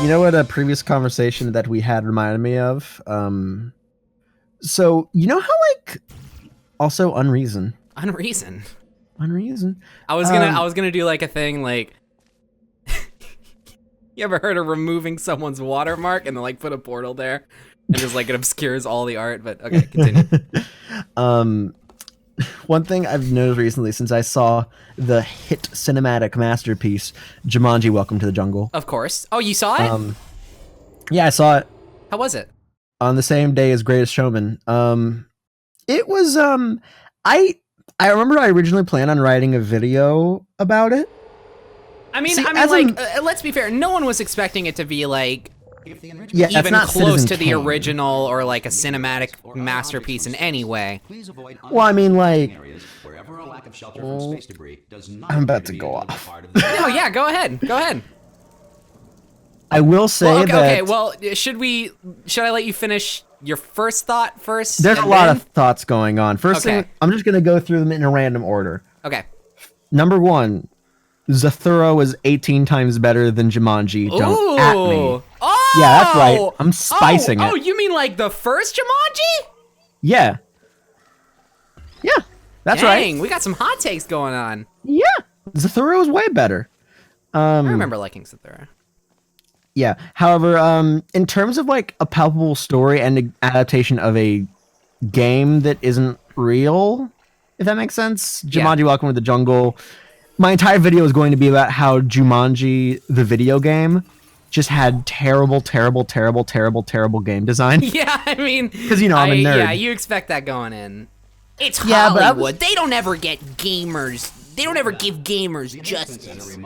You know what a previous conversation that we had reminded me of? So you know how like also Unreason. Unreason. I I was gonna do like a thing like you ever heard of removing someone's watermark and then like put a portal there and just like it obscures all the art, but okay, continue. One thing I've noticed recently since I saw the hit cinematic masterpiece, Jumanji: Welcome to the Jungle. Of course. Oh, you saw it? Yeah, I saw it How was it? on the same day as Greatest Showman. It was I remember I originally planned on writing a video about it. I mean, See, let's be fair. No one was expecting it to be like Yeah, even not close Citizen to the Kane. original or like a cinematic masterpiece in any way. Well, I mean, like, I'm I'm about to go off. No, yeah, go ahead. Go ahead. I will say Well, okay, that okay, well, should I let you finish your first thought first? there's a and lot then- of thoughts going on. First Okay. thing, I'm just gonna go through them in a random order. Okay. Number one, Zathura was 18 times better than Jumanji. Don't at me. Oh! Yeah, that's right. I'm spicing it. Oh, you mean like the first Jumanji? Yeah. Yeah, that's Dang, right. we got some hot takes going on. Yeah, Zathura was way better. I remember liking Zathura. Yeah. However, in terms of like a palpable story and an adaptation of a game that isn't real, if that makes sense, Jumanji: Welcome to the Jungle. My entire video is going to be about how Jumanji, the video game, just had terrible game design. Yeah, I mean, Because you know I'm a nerd. Yeah, you expect that going in. It's Yeah, but I was- Hollywood. They don't ever get gamers. They don't ever give gamers justice.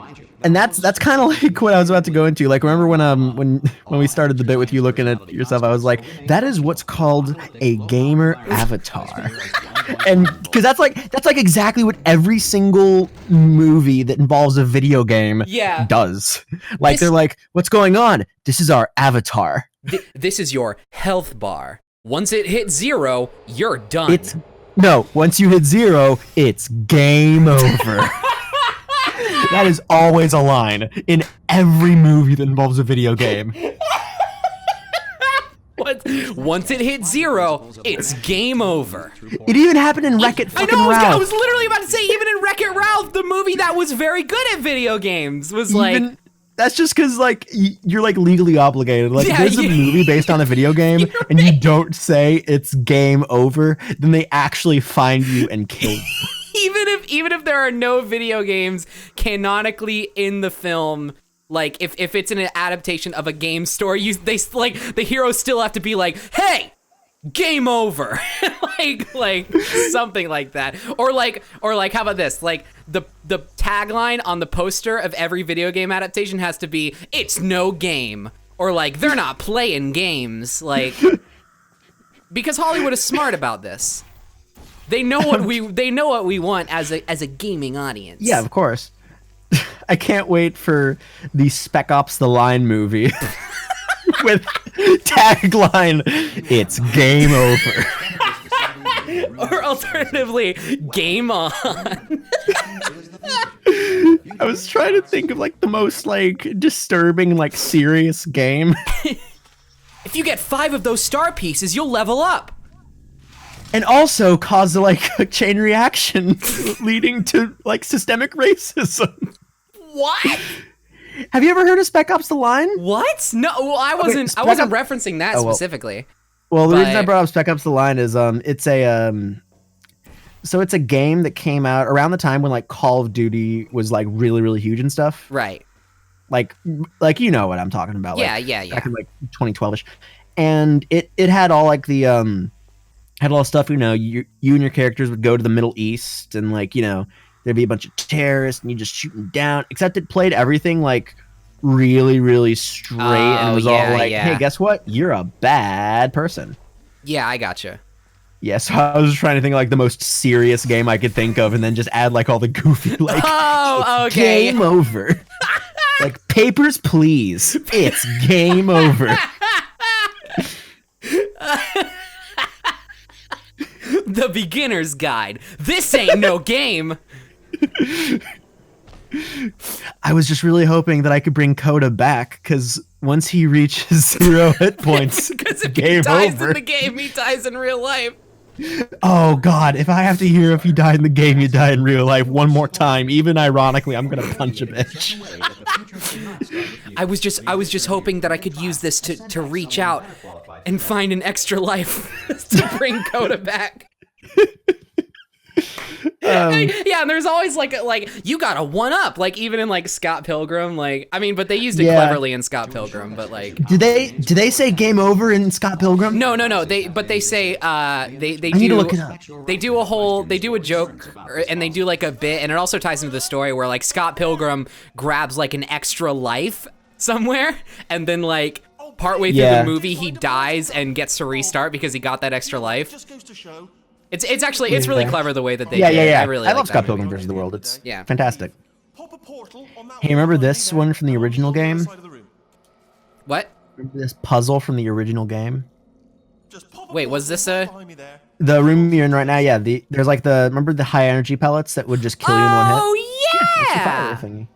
And that's kind of like what I was about to go into. Like, remember when we started the bit with you looking at yourself, I was like, that is what's called a gamer avatar. And because that's like exactly what every single movie that involves a video game does. Like, they're like, what's going on? This is our avatar. This is your health bar. Once it hits 0, you're done. No, once you hit 0, it's game over. That is always a line in every movie that involves a video game. Once it hits 0, it's game over. It even happened in Wreck-It I fucking know, I Ralph. was literally about to say, even in Wreck-It Ralph, the movie that was very good at video games was like... That's just because, like, you're, like, legally obligated. Like, if there's a movie based on a video game and you don't say it's game over, then they actually find you and kill you. Even if there are no video games canonically in the film, like, if it's an adaptation of a game story, the heroes still have to be like, hey, game over. like something like that. Or like how about this? Like the tagline on the poster of every video game adaptation has to be, it's no game. Or like, they're not playing games. Like, because Hollywood is smart about this. They know what we want as a gaming audience. Yeah, of course. I can't wait for the Spec Ops: The Line movie. With tagline, it's game over. Or alternatively, game on. I was trying to think of like the most like disturbing, like serious game. If you get 5 of those star pieces, you'll level up. And also cause like a chain reaction leading to like systemic racism. What? Have you ever heard of Spec Ops: The Line? What? No, well, I wasn't referencing that specifically. Well, the reason I brought up Spec Ops: The Line is it's a so it's a game that came out around the time when like Call of Duty was like really huge and stuff. Right. Like you know what I'm talking about. Yeah, like, yeah. Back in like 2012ish. And it had all like the had a lot of stuff, you know, you and your characters would go to the Middle East and like, you know, there'd be a bunch of terrorists and you just shoot them down, except it played everything like really straight and it was all like, hey, guess what? You're a bad person. Yeah, I gotcha. Yeah, so I was just trying to think of like the most serious game I could think of and then just add like all the goofy like okay. Game over. Like Papers, Please. It's game over. The beginner's guide. This ain't no game. I was just really hoping that I could bring Coda back because once he reaches 0 hit points, Because if he game dies over. in the game, he dies in real life. Oh God! If I have to hear if you died in the game, you die in real life one more time, even ironically, I'm gonna punch a bitch. I was just hoping that I could use this to reach out and find an extra life to bring Coda back. Yeah, and there's always like you got a 1-up, like even in like Scott Pilgrim, like I mean, but they used it cleverly in Scott Pilgrim, but like Do they say game over in Scott Pilgrim? no, they say they I need to look it up. They do a joke and they do like a bit, and it also ties into the story where like Scott Pilgrim grabs like an extra life somewhere, and then like partway through the movie he dies and gets to restart because he got that extra life. It's actually really clever the way that they did it. I really I like love that Scott movie. Pilgrim versus the World. It's Yeah. fantastic. Hey, remember this one from the original game? What? Remember this puzzle from the original game? Wait, was this a? The room you're in right now, yeah. There's like remember the high energy pellets that would just kill you in one hit? Oh It's the fire yeah! thingy.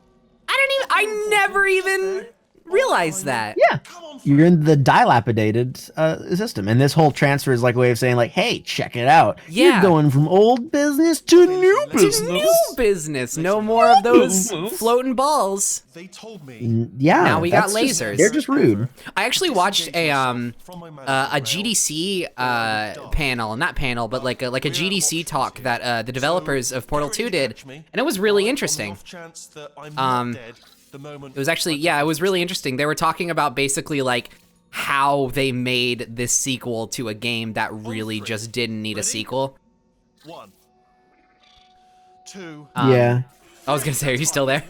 I never even realized that. Yeah. You're in the dilapidated system, and this whole transfer is like a way of saying, like, "Hey, check it out. Yeah. You're going from old business to new business." New business. No more of those floating balls. They told me. Yeah. Now we got that's just- lasers. they're just rude. I actually watched a GDC panel, not panel, but like a GDC talk that the developers of Portal 2 did, and it was really interesting. It was actually, yeah, it was really interesting. They were talking about basically like how they made this sequel to a game that really just didn't need a sequel. 1, 2. Yeah. I was gonna say, are you still there?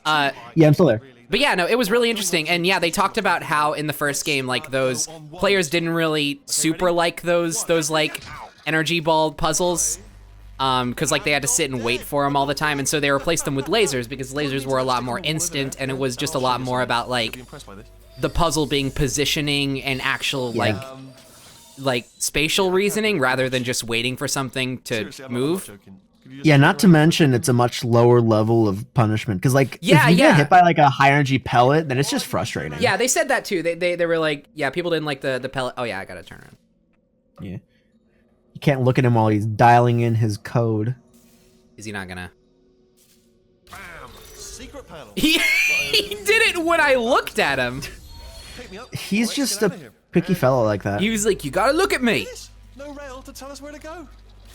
Yeah, I'm still there. But yeah, no, it was really interesting. And yeah, they talked about how in the first game, like those players didn't really super like those like energy ball puzzles. Because like they had to sit and wait for them all the time, and so they replaced them with lasers because lasers were a lot more instant, and it was just a lot more about like the puzzle being positioning and actual like spatial reasoning rather than just waiting for something to move. Yeah, not to mention it's a much lower level of punishment because like Yeah, if you yeah. get hit by like a high energy pellet, then it's just frustrating. Yeah, they said that too. They were like, yeah, people didn't like the pellet. Oh yeah, I gotta turn around. Yeah. You can't look at him while he's dialing in his code. Is he not gonna? Bam! Secret panel. He did it when I looked at him. Pick me up. He's Let's just get a out of here. picky fellow like that. He was like, you gotta look at me. This? No rail to tell us where to go.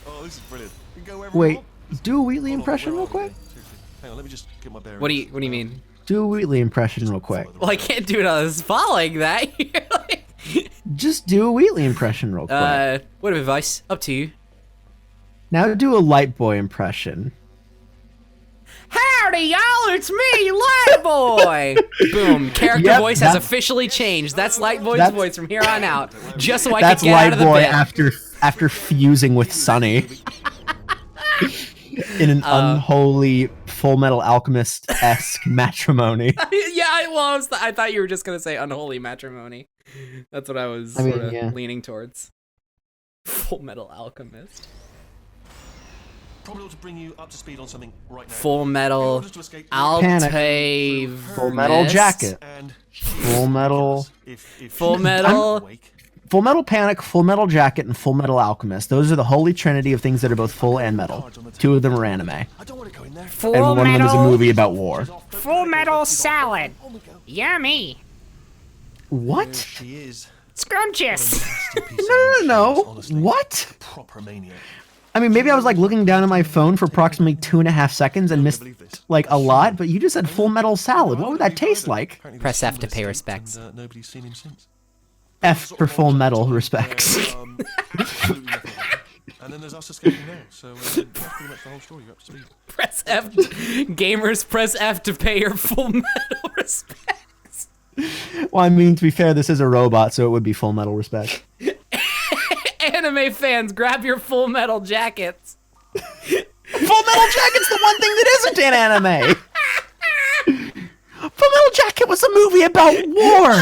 Oh, this is brilliant. We can go wherever we Wait, want. do a Wheatley Hold on, impression where real are we? quick. Seriously. Hang on, let me just get my bearings. What do you mean? Do a Wheatley impression real quick. Well, I can't do it on the spot like that. You're like, Just do a Wheatley impression real quick. what advice? Up to you. Now do a Light Boy impression. Howdy, y'all! It's me, Light Boy. Boom! Character Yep, voice has that- officially changed. That's Light Boy's That's- voice from here on out. Just so I That's can get Light out of the Boy bit. after fusing with Sunny in an unholy Full Metal Alchemist-esque matrimony. Yeah, I thought you were just gonna say unholy matrimony. That's what I was I mean, sort of yeah. leaning towards. Full Metal Alchemist. Probably ought to bring you up to speed on something right now. Full Metal In order to escape- Altavermist. Full Metal Jacket. And Full Metal. if Full you Metal. awake, Full Metal Panic, Full Metal Jacket, and Full Metal Alchemist. Those are the holy trinity of things that are both full and metal. 2 of them are anime. I don't want to go in there. Full And one of them is a metal, movie about war. full metal salad. Yummy. What? She is. Scrumptious. No. What? Proper maniac. I mean, maybe I was like looking down at my phone for approximately 2.5 seconds and missed like a lot, but you just said Full Metal Salad. What would that taste like? Apparently Press the F to son pay escaped respects. And, nobody's seen him since. F for Full Metal respects. Absolutely nothing. And then there's us escaping now. So that's pretty much the whole story. You're up to speed. Press F. Gamers, press F to pay your Full Metal respects. Well, I mean, to be fair, this is a robot, so it would be Full Metal respect. Anime fans, grab your Full Metal jackets. Full Metal Jacket's the one thing that isn't in anime. Full Metal Jacket was a movie about war.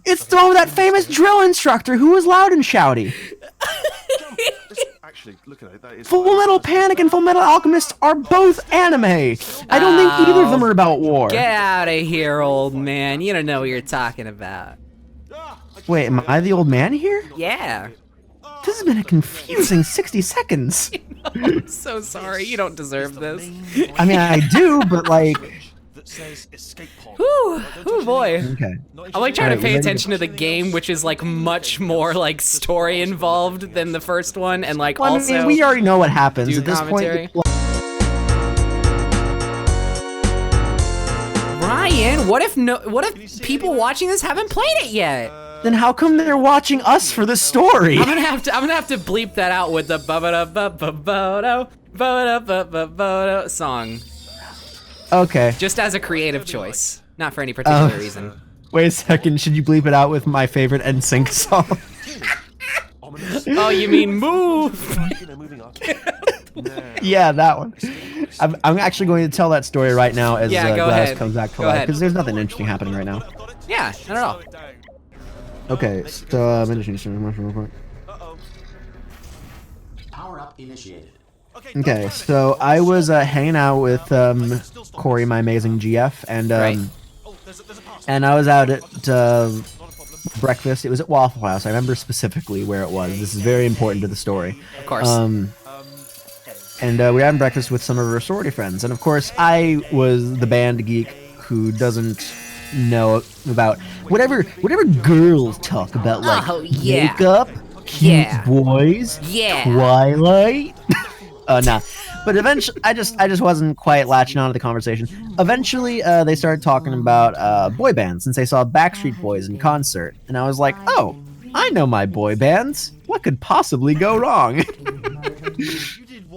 It's the one with that famous drill instructor who was loud and shouty. actually, look at it. That is Full Metal Panic and Full Metal Alchemist are both anime. I don't think either of them are about war. Get out of here, old man. You don't know what you're talking about. Wait, am I the old man here? Yeah. This has been a confusing 60 seconds. I'm so sorry. You don't deserve this. I mean, I do, but like... that says escape pod. Whew, boy. Okay. I'm like trying to Alright, pay we're attention to the game, which is like much more like story involved than the first one, and like Well, also. I mean, we already know what happens do at this commentary. point. Ryan, what if people watching this haven't played it yet? Then how come they're watching us for the story? I'm gonna have to bleep that out with the ba-ba-da-ba-ba-ba-do song, Okay. just as a creative choice, not for any particular reason. Wait a second. Should you bleep it out with my favorite NSYNC song? Oh, you mean move? Moving on. Yeah, that one. I'm actually going to tell that story right now as Yeah, go Glass ahead. comes back to Go life ahead. because there's nothing interesting happening right now. Yeah, not at all. Okay, so Power up initiated. okay, so I was hanging out with Corey, my amazing GF, and Right. and I was out at breakfast. It was at Waffle House. I remember specifically where it was. This is very important to the story. Of course. And we were having breakfast with some of our sorority friends. And of course, I was the band geek who doesn't know about whatever girls talk about, like Oh, yeah. makeup, cute Yeah. boys, Yeah. Twilight. Nah. But eventually, I just wasn't quite latching on to the conversation. Eventually, they started talking about boy bands since they saw Backstreet Boys in concert, and I was like, oh, I know my boy bands. What could possibly go wrong?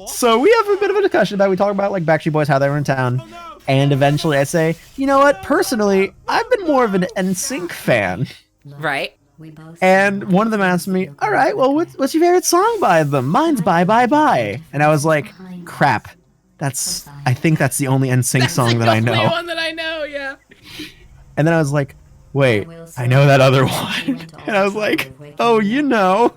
So we have a bit of a discussion about. We talk about like Backstreet Boys, how they were in town, and eventually I say, you know what? Personally, I've been more of an NSYNC fan. Right. And one of them asked me, all right, well, what's your favorite song by them? Mine's Bye Bye Bye. And I was like, crap. I think that's the only NSYNC song that I know. The only one that I know, yeah. And then I was like, wait, I know that other one. And I was like, oh, you know,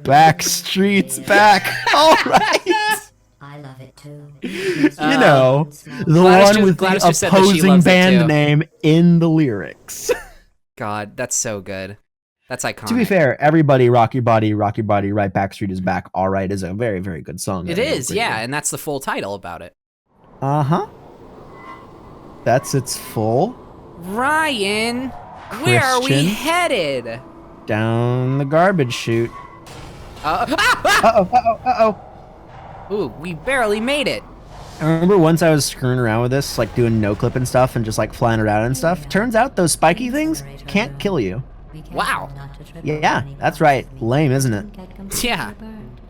Backstreet's Back. All right. I love it too. You know, the Gladys one with Gladys the just said that she opposing loves it too. band name in the lyrics. God, that's so good. That's iconic. To be fair, everybody, Rock Your Body, right, Backstreet is Back, all right, is a very, very good song. It is, yeah, and that's the full title about it. Uh-huh. That's its full. Ryan, where are we Christian. headed? Down the garbage chute. Uh-oh. Uh-oh. Ooh, we barely made it. I remember once I was screwing around with this, like doing no-clip and stuff and just like flying around and stuff. Turns out those spiky things can't kill you. Wow. Yeah, that's right. Lame, isn't it? Yeah.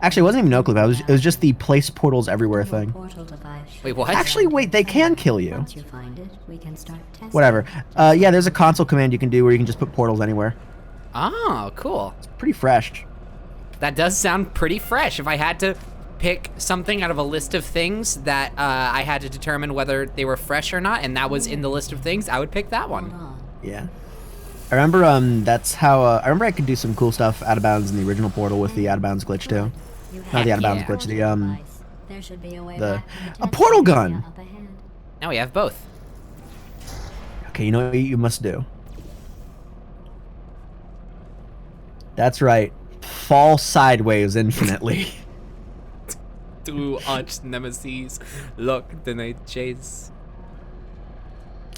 Actually, it wasn't even no-clip. It was just the place portals everywhere thing. Wait, what? Actually, wait, they can kill you. Once you find it, we can start testing. Whatever. Yeah, there's a console command you can do where you can just put portals anywhere. Oh, cool. Pretty fresh. That does sound pretty fresh. If I had to pick something out of a list of things that I had to determine whether they were fresh or not, and that was in the list of things, I would pick that one. Yeah. I remember that's how I remember I could do some cool stuff out of bounds in the original portal with the out of bounds glitch too. Not the out of bounds yeah. glitch, There should be a way the back to a the portal area gun. up ahead. Now we have both. Okay, you know what you must do. That's right. Fall sideways infinitely. Two arch nemesis, look, then I chase.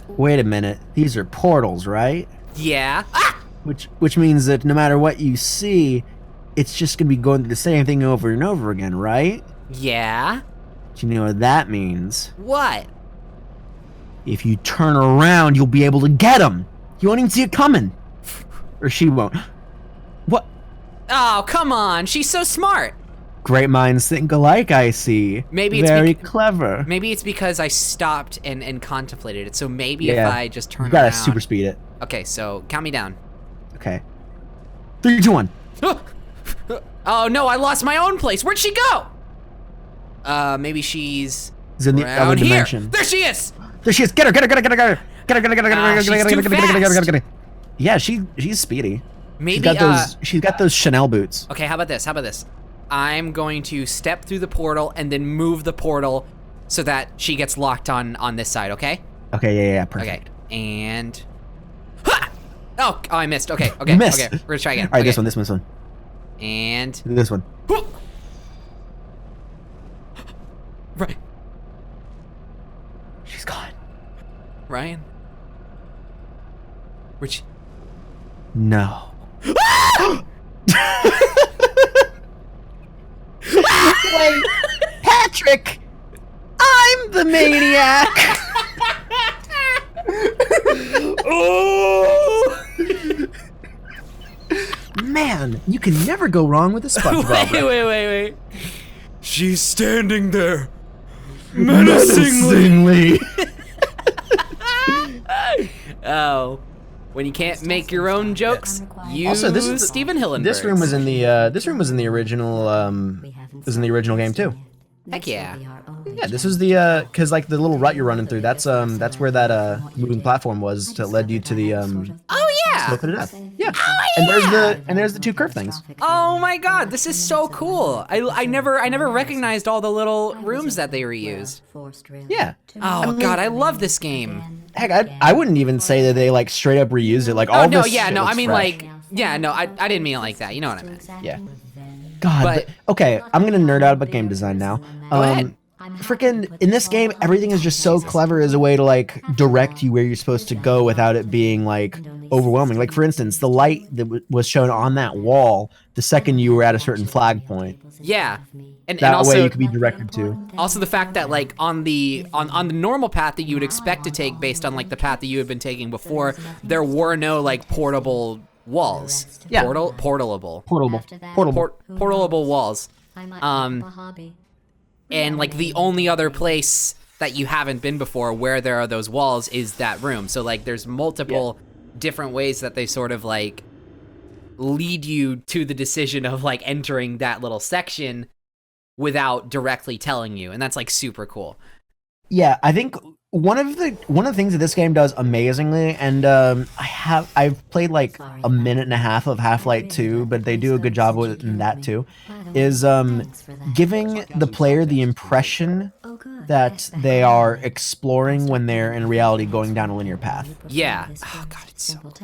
Wait a minute. These are portals, right? Yeah. Ah! Which means that no matter what you see, it's just gonna be going through the same thing over and over again, right? Yeah. Do you know what that means? What? If you turn around, you'll be able to get them. You won't even see it coming. Or she won't. What? Oh, come on. She's so smart. Great minds think alike, I see. Maybe it's very clever. Maybe it's because I stopped and contemplated it. So maybe Yeah. if I just turn You gotta around. super speed it. Okay, so count me down. Okay. 3, 2, 1. Oh no, I lost my own place. Where'd she go? Maybe she's It's in the around other here. dimension. There she is. There she is. Get her, get her, get her, get her, get her. Get her, get her, get her, get her, She's get her, too get her, get her, get her, fast. get her. Yeah, she's speedy. Maybe She's got those Chanel boots. Okay, how about this? How about this? I'm going to step through the portal and then move the portal so that she gets locked on this side, okay? Okay, yeah, perfect. Okay, and... Ha! Oh, I missed. Okay. You missed. Okay, we're gonna try again. All right, Okay. this one. And... This one. Right. She's gone. Ryan? Which... No. Wait, Patrick! I'm the maniac! Oh! Man, you can never go wrong with a SpongeBob. Wait. She's standing there. Menacingly. Oh. When you can't make your own jokes, use Also, this is Stephen Hillenburg. This room was in the original game too. Heck yeah. Yeah, this was the cuz like the little rut you're running through, that's where that moving platform was that led you to the Oh yeah. Open it up. Yeah. Oh, And there's the two curve things. Oh my god, this is so cool. I never recognized all the little rooms that they reused. Yeah. Oh god, I love this game. Heck, I wouldn't even say that they like straight up reused it. Like Oh all no, this yeah, shit no, looks I mean fresh. like yeah, no, I didn't mean it like that. You know what I meant. Yeah. God, But- okay, I'm gonna nerd out about game design now. Go ahead. Freaking in this game, everything is just so clever as a way to like direct you where you're supposed to go without it being like overwhelming. Like for instance, the light that was shown on that wall the second you were at a certain flag point. Yeah. And That also way you could be directed to. also the fact that like on the normal path that you would expect to take based on like the path that you had been taking before, there were no like portable walls. Yeah. Portalable portalable walls. And like the only other place that you haven't been before where there are those walls is that room. So like there's multiple different ways that they sort of like lead you to the decision of like entering that little section without directly telling you, and that's like super cool. Yeah, I think one of the things that this game does amazingly, and I've played like a minute and a half of Half-Life 2, but they do a good job with it in that too, is giving the player the impression that they are exploring when they're in reality going down a linear path. Yeah. Oh god, it's so cool.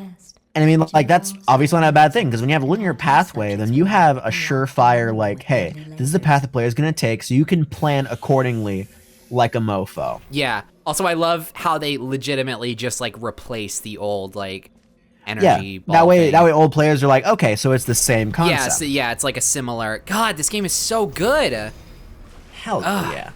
And I mean, like, that's obviously not a bad thing, because when you have a linear pathway, then you have a surefire, like, hey, this is the path the player's going to take, so you can plan accordingly like a mofo. Yeah. Also, I love how they legitimately just like replace the old like energy ball that way thing. old players are like, okay, so it's the same concept. Yeah, so, yeah, it's like a similar. God, this game is so good. Hell yeah.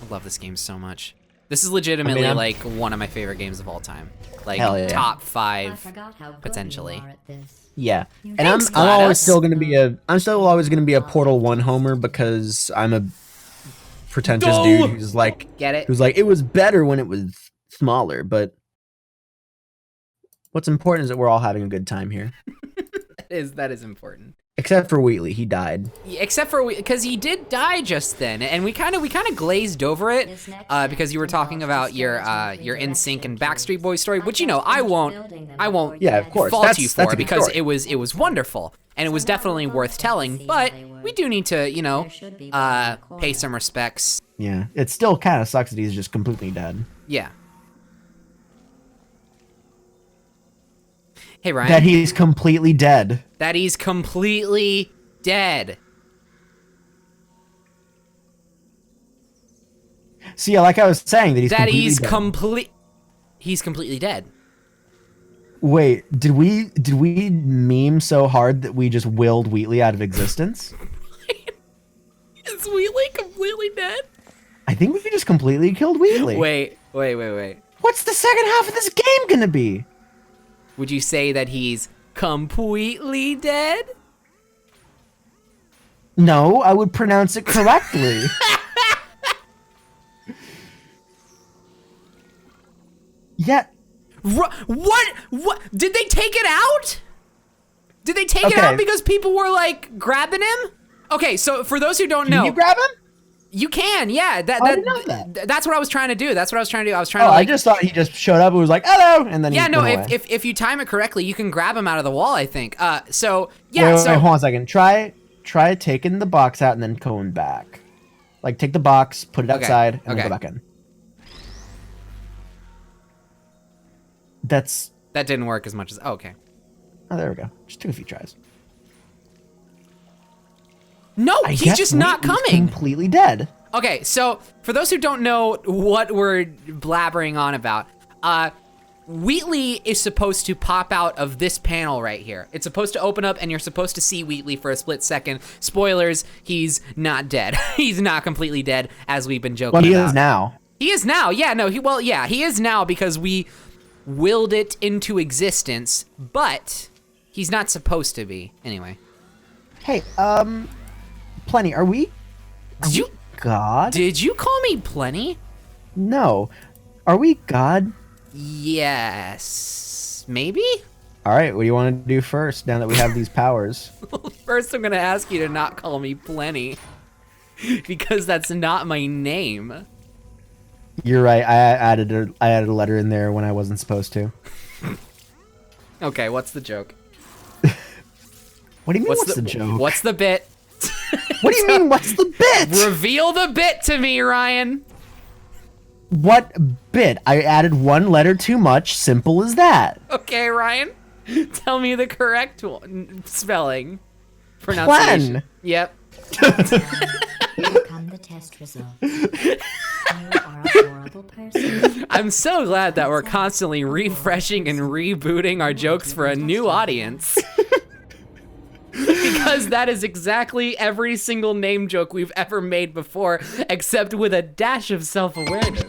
I love this game so much. This is legitimately I'm- like one of my favorite games of all time. Like Hell yeah. top 5 potentially. Yeah. And Thanks, I'm always Gladys. still always gonna be a Portal 1 homer, because I'm a pretentious No! dude who's like Get it? it was better when it was smaller, but what's important is that we're all having a good time here. That is important. Except for Wheatley, he died. Except for because he did die just then, and we kind of glazed over it because you were talking about your NSYNC and Backstreet Boys story, which I won't Yeah, of course. fault That's- you that's a for good because story. it was wonderful and it was definitely worth telling. But we do need to pay some respects. Yeah. It still kind of sucks that he's just completely dead. Yeah. Hey Ryan. That he's completely dead. That he's completely dead. See, like I was saying, that he's That completely dead. he's completely dead. Wait, did we meme so hard that we just willed Wheatley out of existence? Is Wheatley completely dead? I think we just completely killed Wheatley. Wait. What's the second half of this game gonna be? Would you say that he's completely dead? No, I would pronounce it correctly. Yeah. What? Did they take it out? Did they take it Okay. out because people were like grabbing him? Okay, so for those who don't know, Can you grab him? you can, yeah. I didn't know that. That's what I was trying to do. I was trying Oh, to I like. just thought he just showed up and was like, hello, and then Yeah, he no. went away. If you time it correctly, you can grab him out of the wall. I think. So yeah. Wait, so hold on a second. Try try taking the box out and then going back. Like, take the box, put it outside, and then okay. go back in. That didn't work as much as... Oh, okay. Oh, there we go. Just took a few tries. No, I he's guess just not Wheatley's coming. completely dead. Okay, so for those who don't know what we're blabbering on about, Wheatley is supposed to pop out of this panel right here. It's supposed to open up and you're supposed to see Wheatley for a split second. Spoilers, he's not dead. He's not completely dead, as we've been joking about. Well, he is now. He is now, yeah, no, he is now because we willed it into existence, but he's not supposed to be. Anyway. Hey, Plenty, are we God? Did you call me Plenty? No. Are we God? Yes. Maybe? All right, what do you want to do first now that we have these powers? First, I'm going to ask you to not call me Plenty. Because that's not my name. You're right. I added a letter in there when I wasn't supposed to. Okay, what's the joke? What do you mean, what's the joke? What's the bit? What do you mean, what's the bit? Reveal the bit to me, Ryan. What bit? I added one letter too much. Simple as that. Okay, Ryan. Tell me the correct spelling. Pronunciation. Plan. Yep. Here come the test results. You are a horrible person. I'm so glad that we're constantly refreshing and rebooting our jokes for a new audience. Because that is exactly every single name joke we've ever made before, except with a dash of self-awareness.